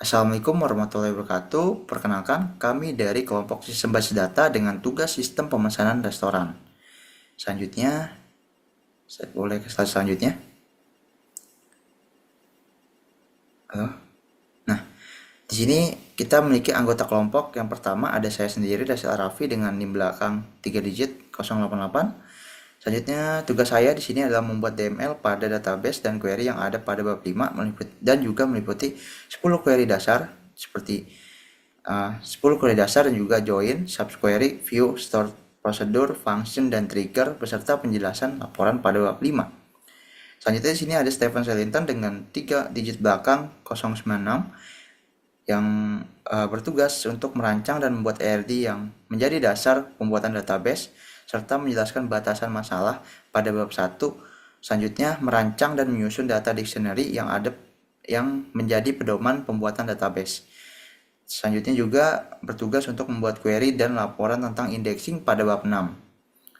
Assalamualaikum warahmatullahi wabarakatuh. Perkenalkan, kami dari kelompok sistem basis data dengan tugas sistem pemesanan restoran. Selanjutnya, saya boleh ke slide selanjutnya. Halo. Nah, di sini kita memiliki anggota kelompok. Yang pertama ada saya sendiri, Dasil Arafi dengan NIM belakang 3 digit 088. Selanjutnya, tugas saya di sini adalah membuat DML pada database dan query yang ada pada bab 5 dan juga meliputi 10 query dasar seperti 10 query dasar dan juga join, subquery, view, store prosedur, function, dan trigger beserta penjelasan laporan pada bab 5. Selanjutnya di sini ada Stephen Selinton dengan 3 digit belakang 096 yang bertugas untuk merancang dan membuat ARD yang menjadi dasar pembuatan database serta menjelaskan batasan masalah pada bab 1. Selanjutnya merancang dan menyusun data dictionary yang menjadi pedoman pembuatan database. Selanjutnya juga bertugas untuk membuat query dan laporan tentang indexing pada bab 6.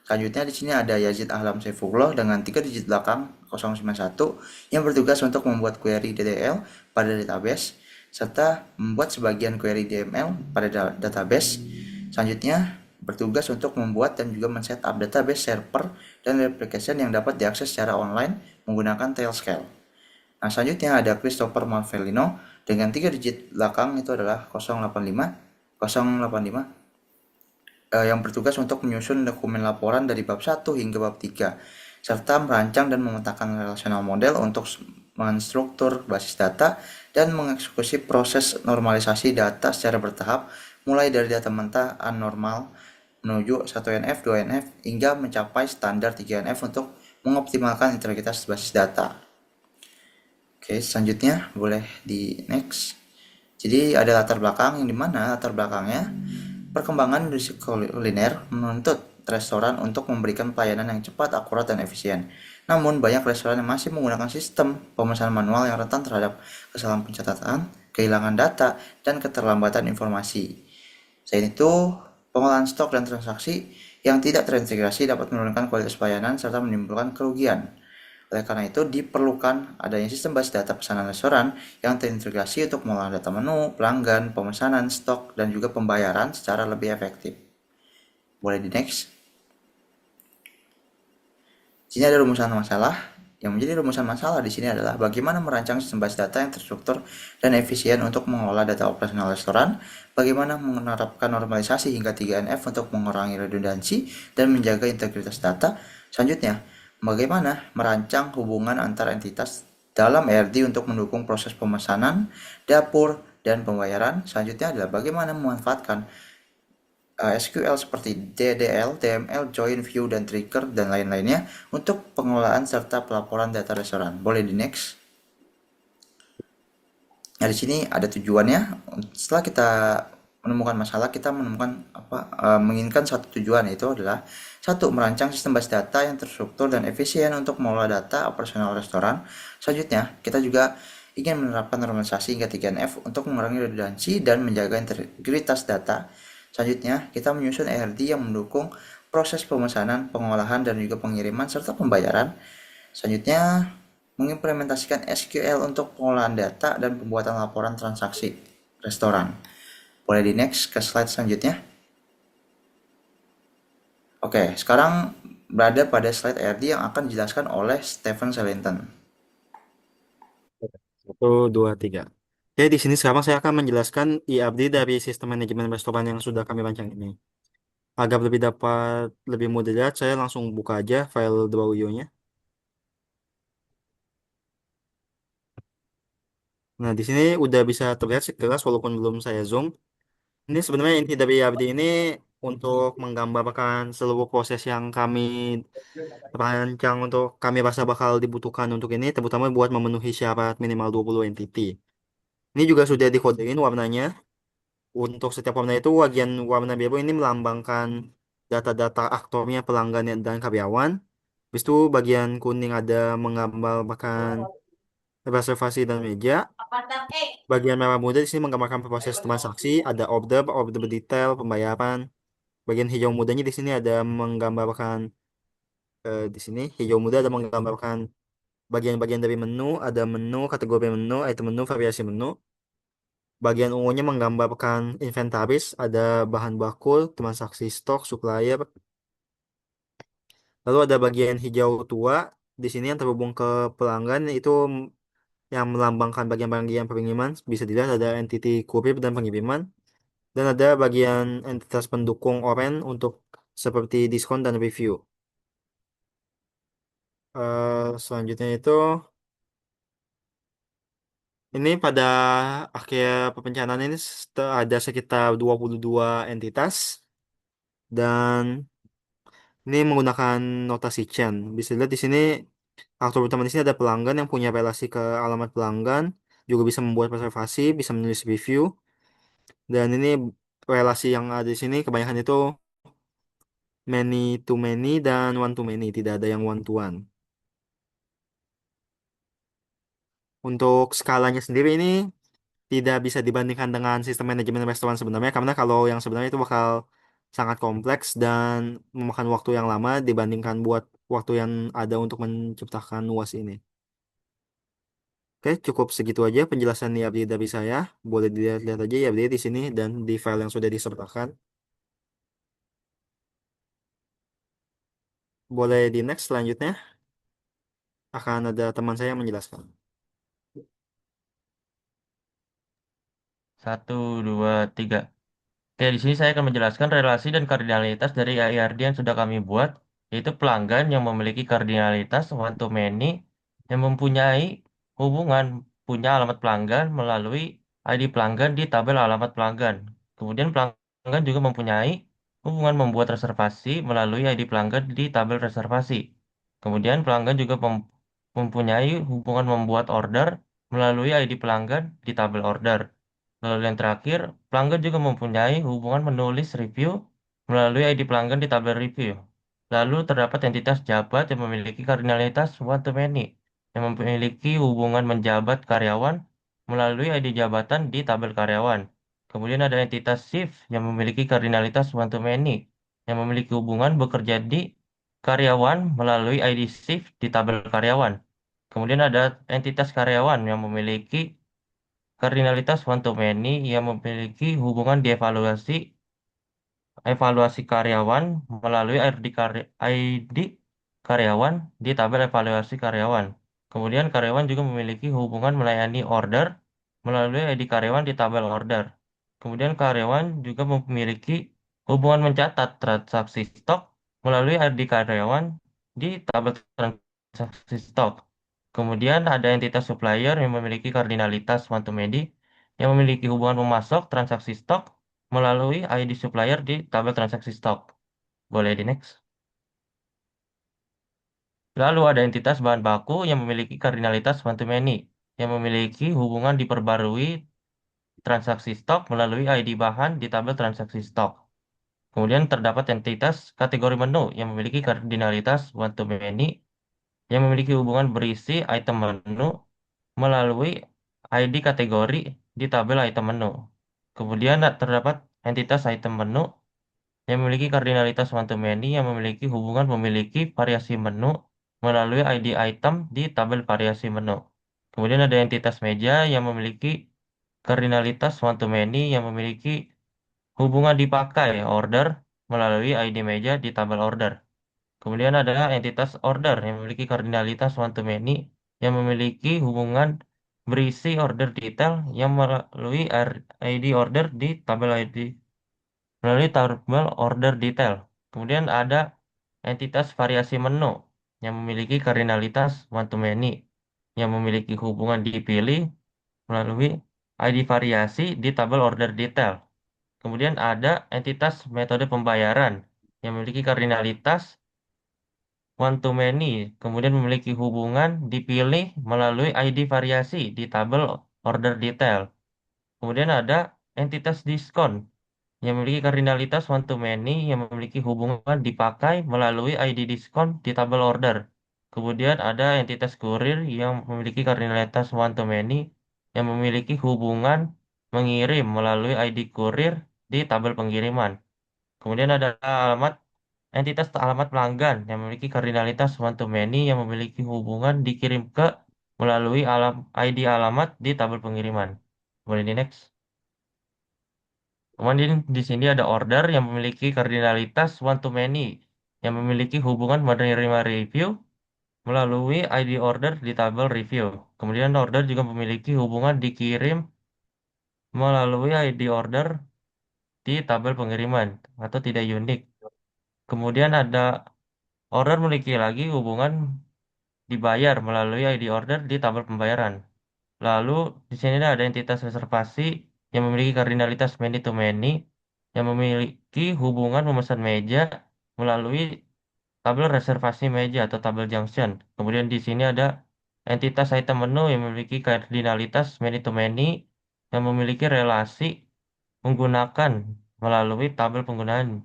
Selanjutnya di sini ada Yazid Ahlam Saifullah dengan 3 digit belakang 091 yang bertugas untuk membuat query DDL pada database serta membuat sebagian query DML pada database. Selanjutnya bertugas untuk membuat dan juga men-setup database server dan application yang dapat diakses secara online menggunakan Tailscale. Nah, selanjutnya ada Christopher Marvelino dengan 3 digit belakang itu adalah 085 yang bertugas untuk menyusun dokumen laporan dari bab 1 hingga bab 3 serta merancang dan memetakan relational model untuk menstruktur basis data dan mengeksekusi proses normalisasi data secara bertahap mulai dari data mentah anormal menuju 1NF, 2NF hingga mencapai standar 3NF untuk mengoptimalkan integritas basis data. Oke, selanjutnya boleh di next. Jadi ada latar belakang yang dimana latar belakangnya perkembangan industri kuliner menuntut restoran untuk memberikan pelayanan yang cepat, akurat, dan efisien. Namun banyak restoran yang masih menggunakan sistem pemesanan manual yang rentan terhadap kesalahan pencatatan, kehilangan data, dan keterlambatan informasi. Selain itu, pengolahan stok dan transaksi yang tidak terintegrasi dapat menurunkan kualitas pelayanan serta menimbulkan kerugian. Oleh karena itu, diperlukan adanya sistem basis data pesanan restoran yang terintegrasi untuk mengolah data menu, pelanggan, pemesanan, stok, dan juga pembayaran secara lebih efektif. Boleh di next. Di sini ada rumusan masalah. Yang menjadi rumusan masalah di sini adalah bagaimana merancang sistem basis data yang terstruktur dan efisien untuk mengelola data operasional restoran, bagaimana menerapkan normalisasi hingga 3NF untuk mengurangi redundansi dan menjaga integritas data. Selanjutnya, bagaimana merancang hubungan antar entitas dalam ERD untuk mendukung proses pemesanan, dapur, dan pembayaran. Selanjutnya adalah bagaimana memanfaatkan SQL seperti DDL, DML, join, view, dan trigger, dan lain-lainnya untuk pengelolaan serta pelaporan data restoran. Boleh di next. Nah, di sini ada tujuannya. Setelah kita menemukan masalah, kita menginginkan satu tujuan, yaitu adalah satu, merancang sistem basis data yang terstruktur dan efisien untuk mengelola data operasional restoran. Selanjutnya, kita juga ingin menerapkan normalisasi hingga 3NF untuk mengurangi redundansi dan menjaga integritas data. Selanjutnya, kita menyusun ERD yang mendukung proses pemesanan, pengolahan, dan juga pengiriman serta pembayaran. Selanjutnya, mengimplementasikan SQL untuk pengolahan data dan pembuatan laporan transaksi restoran. Boleh di next ke slide selanjutnya. Oke, sekarang berada pada slide ERD yang akan dijelaskan oleh Stephen Selinton. Satu, dua, tiga. Oke, di sini sekarang saya akan menjelaskan IABD dari sistem manajemen restoran yang sudah kami rancang ini. Agar lebih mudah dilihat, saya langsung buka aja file Drawio-nya. Nah, di sini udah bisa terlihat sekilas walaupun belum saya zoom. Ini sebenarnya inti dari IABD ini untuk menggambarkan seluruh proses yang kami rancang untuk kami rasa bakal dibutuhkan untuk ini, terutama buat memenuhi syarat minimal 20 entity. Ini juga sudah dikodein warnanya. Untuk setiap warna itu, bagian warna biru ini melambangkan data-data aktornya, pelanggan dan karyawan. Habis itu bagian kuning ada menggambarkan reservasi dan meja. Bagian merah muda di sini menggambarkan proses transaksi, ada order, order detail, pembayaran. Bagian hijau mudanya di sini ada menggambarkan di sini hijau muda ada menggambarkan bagian-bagian dari menu, ada menu, kategori menu, item menu, variasi menu. Bagian ungunya menggambarkan inventaris, ada bahan baku, transaksi stok, supplier. Lalu ada bagian hijau tua, di sini yang terhubung ke pelanggan itu yang melambangkan bagian-bagian pengiriman. Bisa dilihat ada entity kurir dan pengiriman. Dan ada bagian entitas pendukung oranye untuk seperti diskon dan review. Selanjutnya itu, ini pada akhir perencanaan ini ada sekitar 22 entitas dan ini menggunakan notasi chain. Bisa dilihat di sini aktor utama di sini ada pelanggan yang punya relasi ke alamat pelanggan, juga bisa membuat reservasi, bisa menulis review, dan ini relasi yang ada di sini kebanyakan itu many to many dan one to many, tidak ada yang one to one. Untuk skalanya sendiri ini tidak bisa dibandingkan dengan sistem manajemen restoran sebenarnya, karena kalau yang sebenarnya itu bakal sangat kompleks dan memakan waktu yang lama dibandingkan buat waktu yang ada untuk menciptakan UAS ini. Oke, cukup segitu aja penjelasan ya dari saya. Boleh dilihat-lihat aja ya di sini dan di file yang sudah disertakan. Boleh di next selanjutnya akan ada teman saya yang menjelaskan. Satu, dua, tiga. Oke, di sini saya akan menjelaskan relasi dan kardinalitas dari AIRD yang sudah kami buat, yaitu pelanggan yang memiliki kardinalitas one to many yang mempunyai hubungan punya alamat pelanggan melalui ID pelanggan di tabel alamat pelanggan. Kemudian pelanggan juga mempunyai hubungan membuat reservasi melalui ID pelanggan di tabel reservasi. Kemudian pelanggan juga mempunyai hubungan membuat order melalui ID pelanggan di tabel order. Lalu yang terakhir, pelanggan juga mempunyai hubungan menulis review melalui ID pelanggan di tabel review. Lalu terdapat entitas jabat yang memiliki kardinalitas one to many, yang memiliki hubungan menjabat karyawan melalui ID jabatan di tabel karyawan. Kemudian ada entitas shift yang memiliki kardinalitas one to many, yang memiliki hubungan bekerja di karyawan melalui ID shift di tabel karyawan. Kemudian ada entitas karyawan yang memiliki kardinalitas one to many yang memiliki hubungan dievaluasi evaluasi karyawan melalui ID karyawan di tabel evaluasi karyawan. Kemudian karyawan juga memiliki hubungan melayani order melalui ID karyawan di tabel order. Kemudian karyawan juga memiliki hubungan mencatat transaksi stok melalui ID karyawan di tabel transaksi stok. Kemudian ada entitas supplier yang memiliki kardinalitas one to many yang memiliki hubungan memasok transaksi stok melalui ID supplier di tabel transaksi stok. Boleh di next. Lalu ada entitas bahan baku yang memiliki kardinalitas one to many, yang memiliki hubungan diperbarui transaksi stok melalui ID bahan di tabel transaksi stok. Kemudian terdapat entitas kategori menu yang memiliki kardinalitas one to many, yang memiliki hubungan berisi item menu melalui ID kategori di tabel item menu. Kemudian terdapat entitas item menu yang memiliki kardinalitas one to many yang memiliki hubungan memiliki variasi menu melalui ID item di tabel variasi menu. Kemudian ada entitas meja yang memiliki kardinalitas one to many yang memiliki hubungan dipakai order melalui ID meja di tabel order. Kemudian ada entitas order yang memiliki kardinalitas one to many yang memiliki hubungan berisi order detail yang melalui ID order di tabel ID melalui tabel order detail. Kemudian ada entitas variasi menu yang memiliki kardinalitas one to many yang memiliki hubungan dipilih melalui ID variasi di tabel order detail. Kemudian ada entitas metode pembayaran yang memiliki kardinalitas one to many, kemudian memiliki hubungan dipilih melalui ID variasi di tabel order detail. Kemudian ada entitas diskon yang memiliki kardinalitas one to many yang memiliki hubungan dipakai melalui ID diskon di tabel order. Kemudian ada entitas kurir yang memiliki kardinalitas one to many yang memiliki hubungan mengirim melalui ID kurir di tabel pengiriman. Kemudian ada entitas alamat pelanggan yang memiliki kardinalitas one to many yang memiliki hubungan dikirim ke melalui ID alamat di tabel pengiriman. Boleh di next. Kemudian di sini ada order yang memiliki kardinalitas one to many, yang memiliki hubungan menerima review melalui ID order di tabel review. Kemudian order juga memiliki hubungan dikirim melalui ID order di tabel pengiriman atau tidak unik. Kemudian ada order memiliki lagi hubungan dibayar melalui ID order di tabel pembayaran. Lalu di sini ada entitas reservasi yang memiliki kardinalitas many to many yang memiliki hubungan memesan meja melalui tabel reservasi meja atau tabel junction. Kemudian di sini ada entitas item menu yang memiliki kardinalitas many to many yang memiliki relasi menggunakan melalui tabel penggunaan.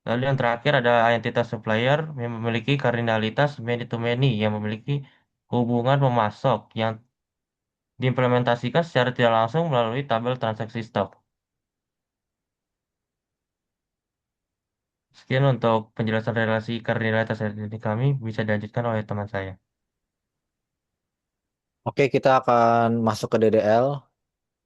Lalu yang terakhir ada entitas supplier yang memiliki kardinalitas many to many yang memiliki hubungan memasok yang diimplementasikan secara tidak langsung melalui tabel transaksi stok. Sekian untuk penjelasan relasi kardinalitas dari kami, bisa dilanjutkan oleh teman saya. Oke, kita akan masuk ke DDL.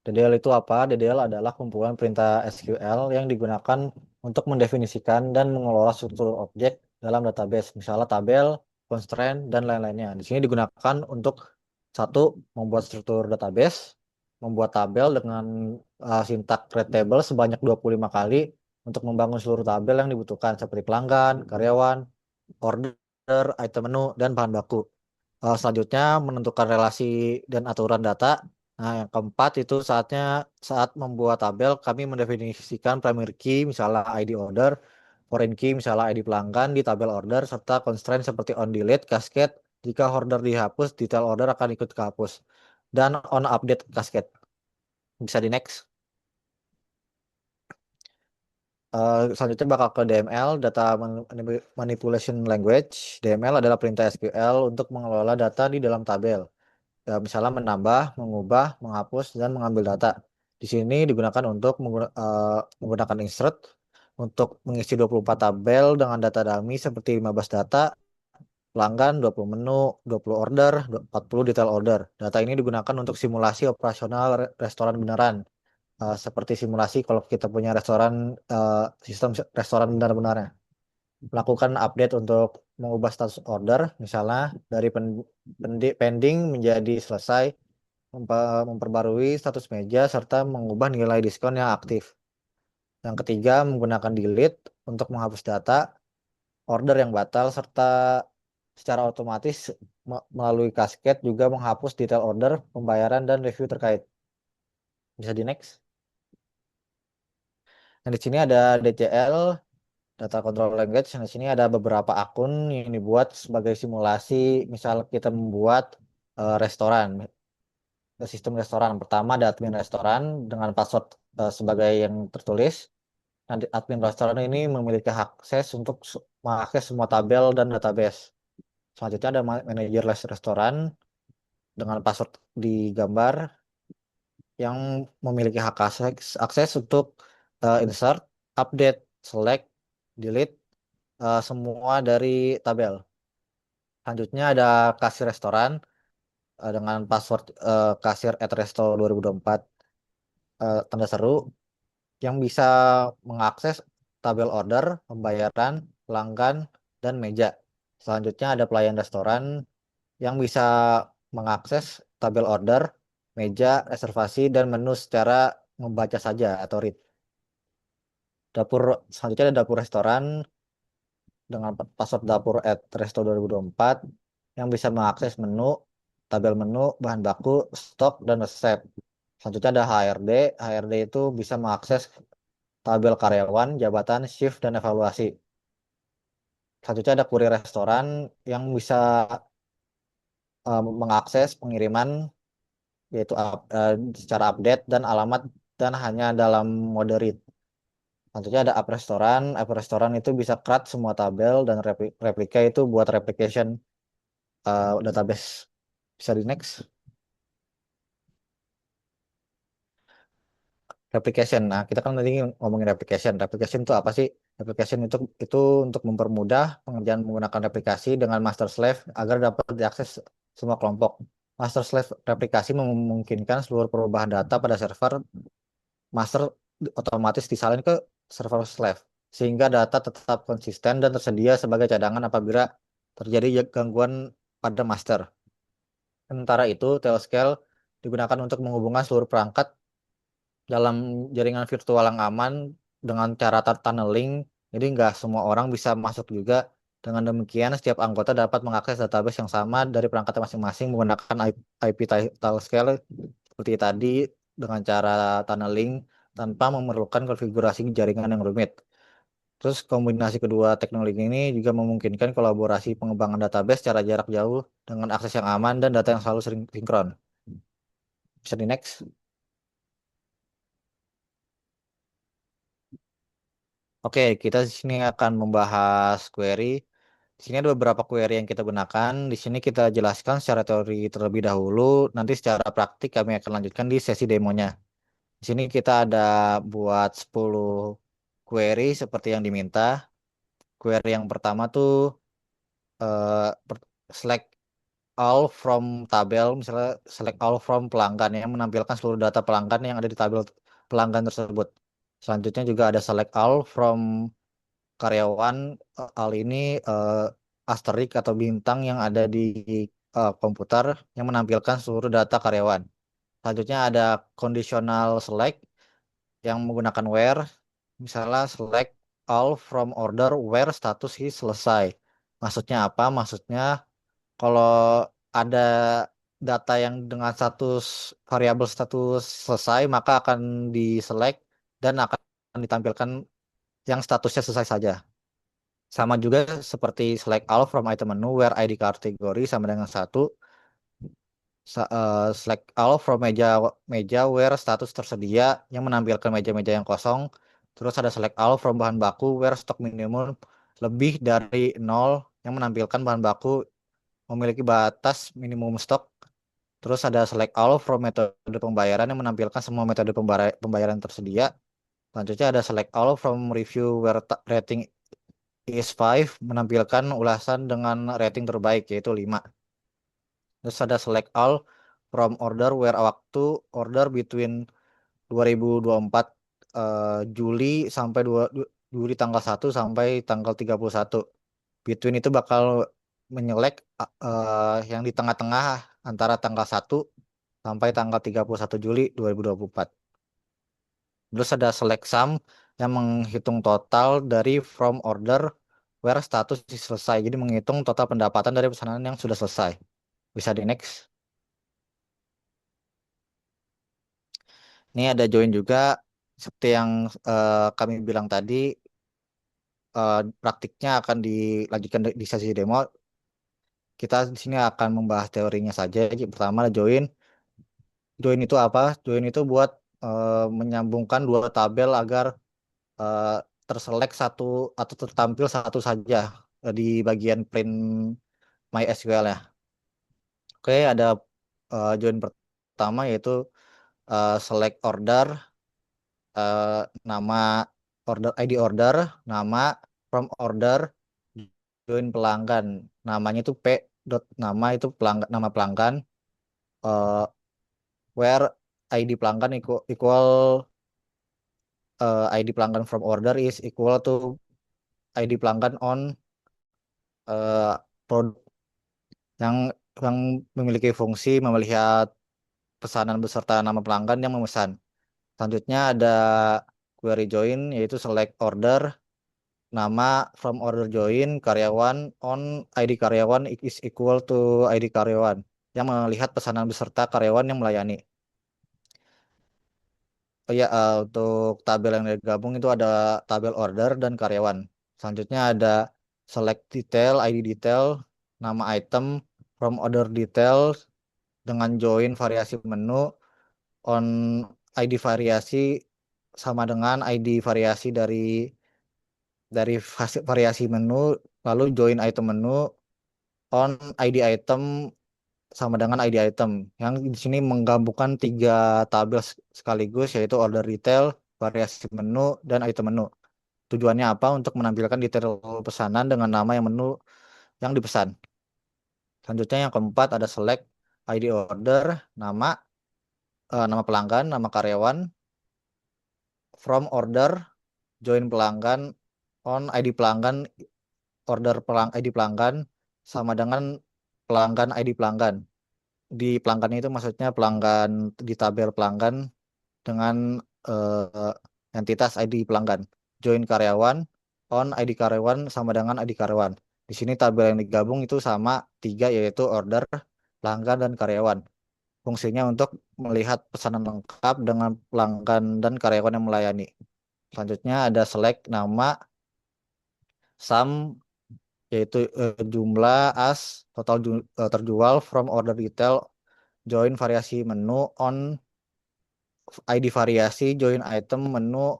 DDL itu apa? DDL adalah kumpulan perintah SQL yang digunakan untuk mendefinisikan dan mengelola struktur objek dalam database, misalnya tabel, constraint, dan lain-lainnya. Di sini digunakan untuk satu, membuat struktur database, membuat tabel dengan sintak create table sebanyak 25 kali untuk membangun seluruh tabel yang dibutuhkan seperti pelanggan, karyawan, order, item menu, dan bahan baku. Selanjutnya menentukan relasi dan aturan data. Nah, yang keempat itu saat membuat tabel kami mendefinisikan primary key misalnya ID order, foreign key misalnya ID pelanggan di tabel order serta constraint seperti on delete, cascade. Jika order dihapus, detail order akan ikut kehapus. Dan on update cascade. Bisa di next. Selanjutnya bakal ke DML, Data Manipulation Language. DML adalah perintah SQL untuk mengelola data di dalam tabel. Ya, misalnya menambah, mengubah, menghapus, dan mengambil data. Di sini digunakan untuk menggunakan insert untuk mengisi 24 tabel dengan data dummy seperti 15 data, pelanggan, 20 menu, 20 order, 40 detail order. Data ini digunakan untuk simulasi operasional restoran beneran. Seperti simulasi kalau kita punya restoran, sistem restoran benar-benarnya. Melakukan update untuk mengubah status order, misalnya dari pending menjadi selesai, memperbarui status meja, serta mengubah nilai diskon yang aktif. Yang ketiga, menggunakan delete untuk menghapus data, order yang batal, serta secara otomatis melalui cascade juga menghapus detail order, pembayaran, dan review terkait. Bisa di next. Nah, di sini ada DCL, Data Control Language. Nah, di sini ada beberapa akun yang dibuat sebagai simulasi. Misal kita membuat restoran, sistem restoran. Pertama ada admin restoran dengan password sebagai yang tertulis. Nanti admin restoran ini memiliki akses untuk mengakses semua tabel dan database. Selanjutnya ada manajer restoran dengan password digambar yang memiliki hak akses untuk insert, update, select, delete semua dari tabel. Selanjutnya ada kasir restoran dengan password kasir@resto 2024 tanda seru yang bisa mengakses tabel order, pembayaran, pelanggan, dan meja. Selanjutnya ada pelayan restoran yang bisa mengakses tabel order, meja, reservasi, dan menu secara membaca saja atau read. Selanjutnya ada dapur restoran dengan password dapur@resto 2024 yang bisa mengakses menu, tabel menu, bahan baku, stok, dan resep. Selanjutnya ada HRD. HRD itu bisa mengakses tabel karyawan, jabatan, shift, dan evaluasi. Selanjutnya ada kurir restoran yang bisa mengakses pengiriman yaitu secara update dan alamat dan hanya dalam mode read. Selanjutnya ada app restoran. App restoran itu bisa CRUD semua tabel dan replika itu buat replication database. Bisa di next. Replication. Nah, kita kan tadi ngomongin replication. Replication itu apa sih? Replication itu untuk mempermudah pengerjaan menggunakan replikasi dengan master slave agar dapat diakses semua kelompok. Master slave replikasi memungkinkan seluruh perubahan data pada server master otomatis disalin ke server slave, sehingga data tetap konsisten dan tersedia sebagai cadangan apabila terjadi gangguan pada master. Sementara itu, Tailscale digunakan untuk menghubungkan seluruh perangkat dalam jaringan virtual yang aman dengan cara tunneling. Jadi nggak semua orang bisa masuk juga. Dengan demikian, setiap anggota dapat mengakses database yang sama dari perangkatnya masing-masing menggunakan IP Tailscale seperti tadi dengan cara tunneling tanpa memerlukan konfigurasi jaringan yang rumit. Terus kombinasi kedua teknologi ini juga memungkinkan kolaborasi pengembangan database secara jarak jauh dengan akses yang aman dan data yang selalu sering sinkron. Bisa di next. Oke, kita di sini akan membahas query. Di sini ada beberapa query yang kita gunakan. Di sini kita jelaskan secara teori terlebih dahulu. Nanti secara praktik kami akan lanjutkan di sesi demonya. Di sini kita ada buat 10 query seperti yang diminta. Query yang pertama tuh select all from tabel, misalnya select all from pelanggan yang menampilkan seluruh data pelanggan yang ada di tabel pelanggan tersebut. Selanjutnya juga ada select all from karyawan. Hal ini asterik atau bintang yang ada di komputer yang menampilkan seluruh data karyawan. Selanjutnya ada conditional select yang menggunakan where, misalnya select all from order where status is selesai. Maksudnya apa? Maksudnya kalau ada data yang dengan status variabel status selesai, maka akan diselect dan akan ditampilkan yang statusnya selesai saja. Sama juga seperti select all from item menu where ID kategori sama dengan satu. Select all from meja meja where status tersedia yang menampilkan meja-meja yang kosong. Terus ada select all from bahan baku where stok minimum lebih dari 0 yang menampilkan bahan baku memiliki batas minimum stok. Terus ada select all from metode pembayaran yang menampilkan semua metode pembayaran tersedia. Selanjutnya ada select all from review where rating is 5 menampilkan ulasan dengan rating terbaik yaitu 5. Terus ada select all from order where waktu order between 2024 Juli sampai Juli tanggal 1 sampai tanggal 31. Between itu bakal menyelek yang di tengah-tengah antara tanggal 1 sampai tanggal 31 Juli 2024. Terus ada select sum yang menghitung total dari from order where status selesai. Jadi menghitung total pendapatan dari pesanan yang sudah selesai. Bisa di next. Ini ada join juga seperti yang kami bilang tadi, praktiknya akan dilanjutkan di sesi demo. Kita di sini akan membahas teorinya saja. Jadi pertama ada join. Join itu apa? Join itu buat menyambungkan dua tabel agar eh, terselect satu atau tertampil satu saja di bagian print MySQL ya. Oke, ada join pertama yaitu select order, eh, nama order ID order, nama from order, join pelanggan. Namanya itu p dot nama itu pelanggan, nama pelanggan, eh, where ID pelanggan equal ID pelanggan from order is equal to ID pelanggan on produk yang memiliki fungsi melihat pesanan beserta nama pelanggan yang memesan. Selanjutnya ada query join yaitu select order, nama from order join karyawan on ID karyawan is equal to ID karyawan yang melihat pesanan beserta karyawan yang melayani. Oh ya, untuk tabel yang digabung itu ada tabel order dan karyawan. Selanjutnya ada select detail, ID detail, nama item, from order details dengan join variasi menu on ID variasi sama dengan ID variasi dari variasi menu, lalu join item menu on ID item sama dengan ID item. Yang di sini menggabungkan tiga tabel sekaligus yaitu order detail, variasi menu, dan item menu. Tujuannya apa? Untuk menampilkan detail pesanan dengan nama yang menu yang dipesan. Selanjutnya yang keempat ada select ID order, nama pelanggan, nama karyawan, from order join pelanggan on ID pelanggan order ID pelanggan sama dengan pelanggan ID pelanggan. Di pelanggan itu maksudnya pelanggan di tabel pelanggan dengan entitas ID pelanggan. Join karyawan on ID karyawan sama dengan ID karyawan. Di sini tabel yang digabung itu sama 3 yaitu order, pelanggan, dan karyawan. Fungsinya untuk melihat pesanan lengkap dengan pelanggan dan karyawan yang melayani. Selanjutnya ada select nama, sum yaitu jumlah as, total terjual, from order detail, join variasi menu on ID variasi, join item menu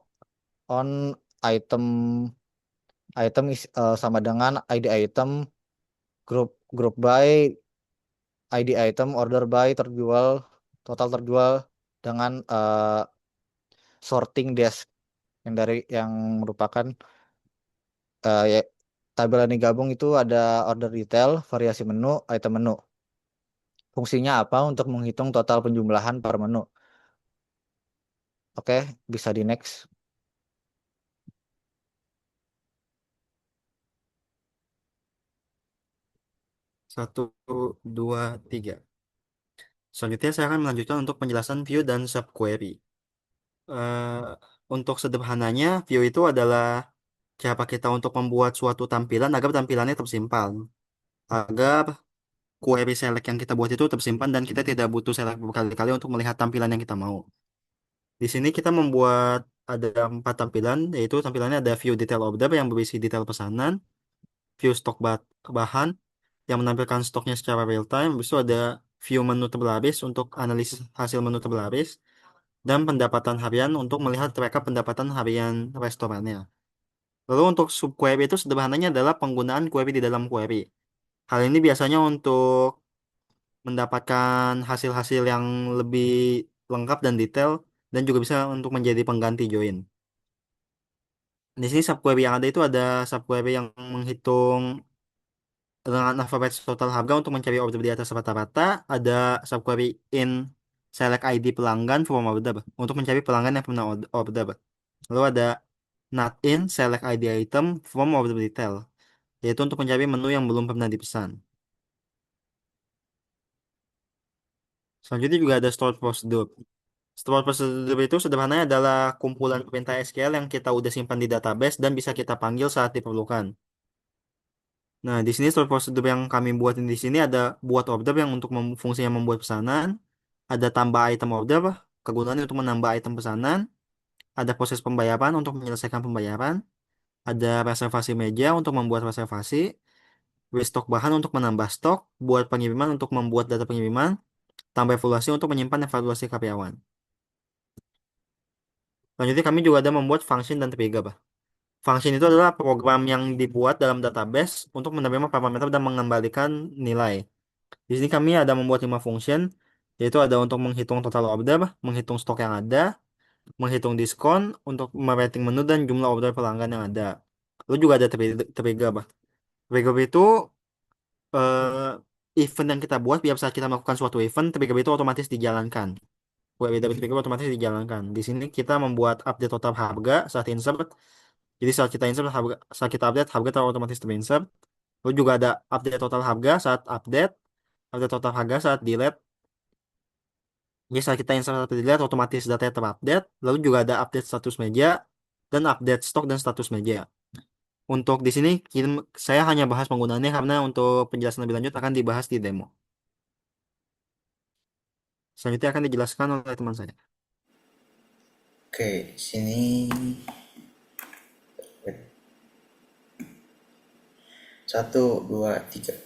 on item sama dengan ID item, group by ID item, order by terjual, total terjual dengan sorting desk yang merupakan ya, tabel yang digabung itu ada order detail, variasi menu, item menu. Fungsinya apa? Untuk menghitung total penjumlahan per menu. Oke, bisa di next. Satu, dua, tiga. Selanjutnya saya akan melanjutkan untuk penjelasan view dan subquery. Eh, untuk sederhananya, view itu adalah cara kita untuk membuat suatu tampilan agar tampilannya tersimpan. Agar query select yang kita buat itu tersimpan dan kita tidak butuh select berkali-kali untuk melihat tampilan yang kita mau. Di sini kita membuat ada 4 tampilan, yaitu tampilannya ada view detail order yang berisi detail pesanan, view stok bahan yang menampilkan stoknya secara real time, habis itu ada view menu terbaris untuk analisis hasil menu terbaris, dan pendapatan harian untuk melihat rekap pendapatan harian restorannya. Lalu untuk subquery itu sederhananya adalah penggunaan query di dalam query. Hal ini biasanya untuk mendapatkan hasil-hasil yang lebih lengkap dan detail dan juga bisa untuk menjadi pengganti join. Di sini subquery yang ada itu ada subquery yang menghitung dengan average total harga untuk mencari order di atas rata-rata, ada subquery in select ID pelanggan from order untuk mencari pelanggan yang pernah order. Lalu ada not in select ID item from order detail, yaitu untuk mencari menu yang belum pernah dipesan. Selanjutnya juga ada stored procedure. Stored procedure itu sederhananya adalah kumpulan perintah SQL yang kita udah simpan di database dan bisa kita panggil saat diperlukan. Nah, di sini stored procedure yang kami buatin di sini ada buat order yang untuk fungsinya membuat pesanan, ada tambah item order, kegunaannya untuk menambah item pesanan, ada proses pembayaran untuk menyelesaikan pembayaran, ada reservasi meja untuk membuat reservasi, restock bahan untuk menambah stok, buat pengiriman untuk membuat data pengiriman, tambah evaluasi untuk menyimpan evaluasi karyawan. Selanjutnya kami juga ada membuat function dan trigger. Function itu adalah program yang dibuat dalam database untuk menerima parameter dan mengembalikan nilai. Di sini kami ada membuat 5 function, yaitu ada untuk menghitung total order, menghitung stok yang ada, menghitung diskon, untuk merating menu dan jumlah order pelanggan yang ada. Lalu juga ada trigger. Trigger itu event yang kita buat biar saat kita melakukan suatu event, trigger itu otomatis dijalankan. Query dari trigger otomatis dijalankan. Di sini kita membuat update total harga saat insert. Jadi saat kita insert harga, saat kita update harga otomatis terinsert. Lalu juga ada update total harga saat update total harga saat delete. Jadi saat kita insert atau delete otomatis datanya terupdate. Lalu juga ada update status meja dan update stok dan status meja. Untuk di sini saya hanya bahas penggunaannya karena untuk penjelasan lebih lanjut akan dibahas di demo. Selanjutnya akan dijelaskan oleh teman saya. Oke, sini 1, 2, 3.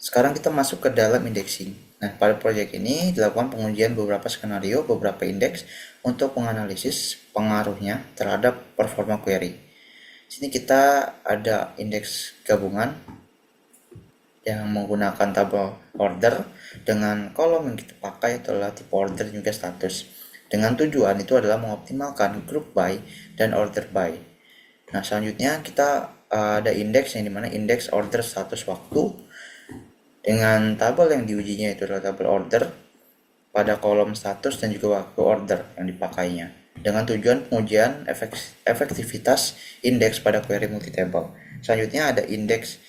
Sekarang kita masuk ke dalam indexing. Nah, pada proyek ini dilakukan pengujian beberapa skenario, beberapa indeks untuk menganalisis pengaruhnya terhadap performa query. Sini kita ada indeks gabungan yang menggunakan tabel order dengan kolom yang kita pakai adalah tipe order juga status. Dengan tujuan itu adalah mengoptimalkan group by dan order by. Nah, selanjutnya kita ada indeks yang dimana indeks order status waktu dengan tabel yang diujinya itu adalah tabel order pada kolom status dan juga waktu order yang dipakainya. dengan tujuan pengujian efektivitas indeks pada query multitable. Selanjutnya ada indeks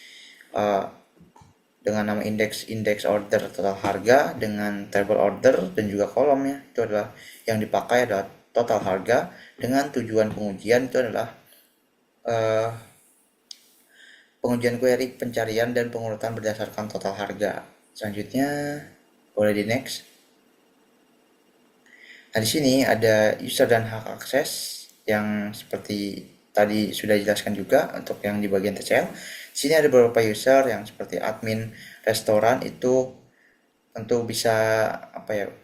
dengan nama indeks order total harga dengan table order dan juga kolomnya. Itu adalah yang dipakai adalah total harga dengan tujuan pengujian itu adalah pengujian query pencarian dan pengurutan berdasarkan total harga. Selanjutnya boleh di next. Nah, di sini ada user dan hak akses yang seperti tadi sudah dijelaskan juga untuk yang di bagian TCL. Di sini ada beberapa user yang seperti admin restoran itu tentu bisa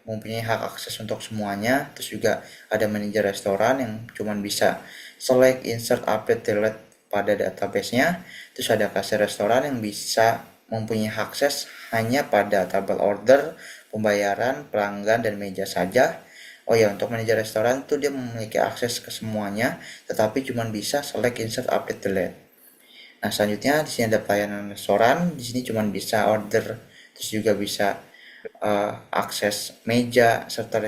mempunyai hak akses untuk semuanya. Terus juga ada manajer restoran yang cuman bisa select, insert, update, delete pada database-nya. Terus ada kasir restoran yang bisa mempunyai akses hanya pada tabel order, pembayaran, pelanggan, dan meja saja. Oh ya, untuk manajer restoran itu dia memiliki akses ke semuanya, tetapi cuma bisa select, insert, update, delete. Nah, selanjutnya di sini ada pelayanan restoran. Di sini cuma bisa order, terus juga bisa akses meja serta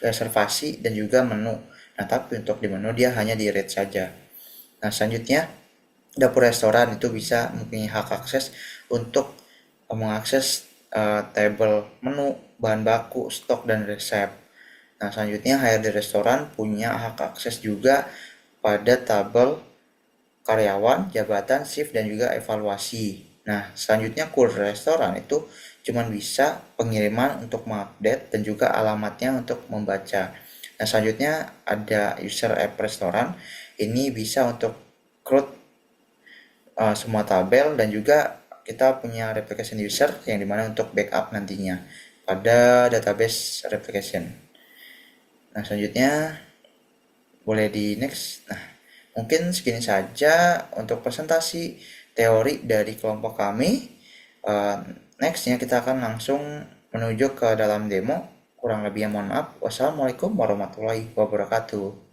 reservasi dan juga menu. Nah, tapi untuk di menu dia hanya di read saja. Nah, selanjutnya dapur restoran itu bisa mempunyai hak akses untuk mengakses table menu, bahan baku, stok, dan resep. Nah, selanjutnya HRD restoran punya hak akses juga pada tabel karyawan, jabatan, shift, dan juga evaluasi. Nah, selanjutnya courier restoran itu cuma bisa pengiriman untuk mengupdate dan juga alamatnya untuk membaca. Nah, selanjutnya ada user app restoran. Ini bisa untuk create semua tabel dan juga kita punya replication user yang dimana untuk backup nantinya pada database replication. Nah, selanjutnya boleh di next. Nah, mungkin segini saja untuk presentasi teori dari kelompok kami. Nextnya kita akan langsung menuju ke dalam demo. Kurang lebihnya mohon maaf. Wassalamualaikum warahmatullahi wabarakatuh.